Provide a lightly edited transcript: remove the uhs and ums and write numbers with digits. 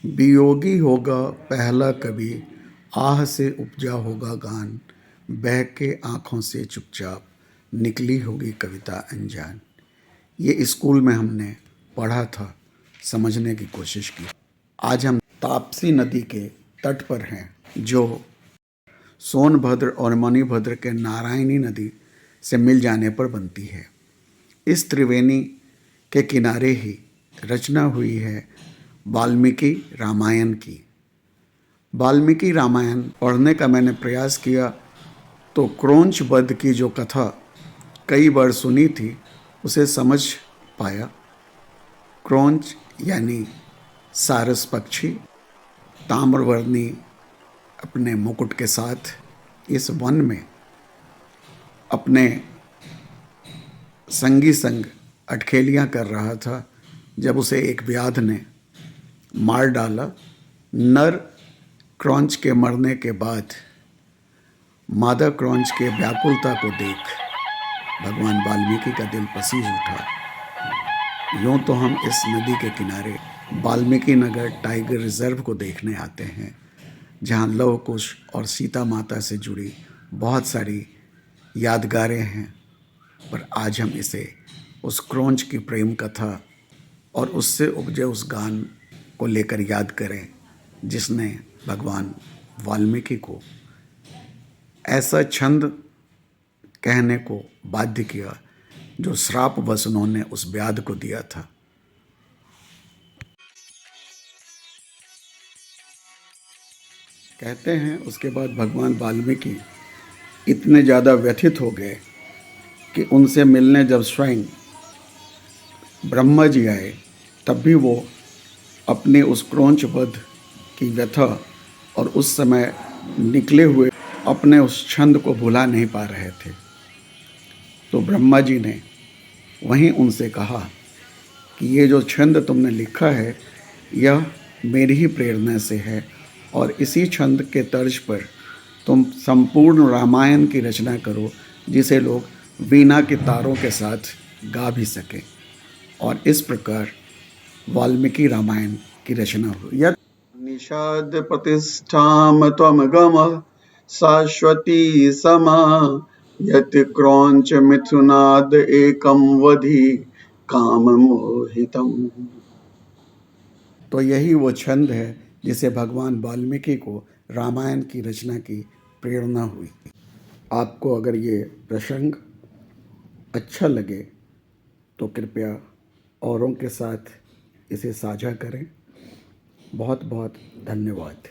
वियोगी होगा पहला कवि, आह से उपजा होगा गान, बह के आँखों से चुपचाप निकली होगी कविता अनजान। ये स्कूल में हमने पढ़ा था, समझने की कोशिश की। आज हम ताप्ती नदी के तट पर हैं, जो सोनभद्र और मणिभद्र के नारायणी नदी से मिल जाने पर बनती है। इस त्रिवेणी के किनारे ही रचना हुई है वाल्मीकि रामायण की। वाल्मीकि रामायण पढ़ने का मैंने प्रयास किया तो क्रोंच वध की जो कथा कई बार सुनी थी उसे समझ पाया। क्रोंच यानी सारस पक्षी ताम्रवर्णी अपने मुकुट के साथ इस वन में अपने संगी संग अटखेलियाँ कर रहा था, जब उसे एक व्याध ने मार डाला। नर क्रोंच के मरने के बाद मादा क्रोंच के व्याकुलता को देख भगवान वाल्मीकि का दिल पसीज उठा। यूँ तो हम इस नदी के किनारे वाल्मीकि नगर टाइगर रिजर्व को देखने आते हैं, जहाँ लव कुश और सीता माता से जुड़ी बहुत सारी यादगारें हैं, पर आज हम इसे उस क्रोंच की प्रेम कथा और उससे उपजे उस गान को लेकर याद करें, जिसने भगवान वाल्मीकि को ऐसा छंद कहने को बाध्य किया जो श्रापवश उन्होंने उस व्याध को दिया था। कहते हैं उसके बाद भगवान वाल्मीकि इतने ज़्यादा व्यथित हो गए कि उनसे मिलने जब स्वयं ब्रह्मा जी आए, तब भी वो अपने उस क्रोंच वध की व्यथा और उस समय निकले हुए अपने उस छंद को भुला नहीं पा रहे थे। तो ब्रह्मा जी ने वहीं उनसे कहा कि ये जो छंद तुमने लिखा है यह मेरी ही प्रेरणा से है, और इसी छंद के तर्ज पर तुम संपूर्ण रामायण की रचना करो, जिसे लोग वीणा के तारों के साथ गा भी सकें। और इस प्रकार वाल्मीकि रामायण की रचना हुई। यत् निषाद प्रतिष्ठाम त्वम गमः शाश्वती समा, यत् क्रोंच मिथुनाद एकम वधि काम मोहितम। तो यही वो छंद है जिसे भगवान वाल्मीकि को रामायण की रचना की प्रेरणा हुई। आपको अगर ये प्रसंग अच्छा लगे तो कृपया औरों के साथ इसे साझा करें। बहुत बहुत धन्यवाद।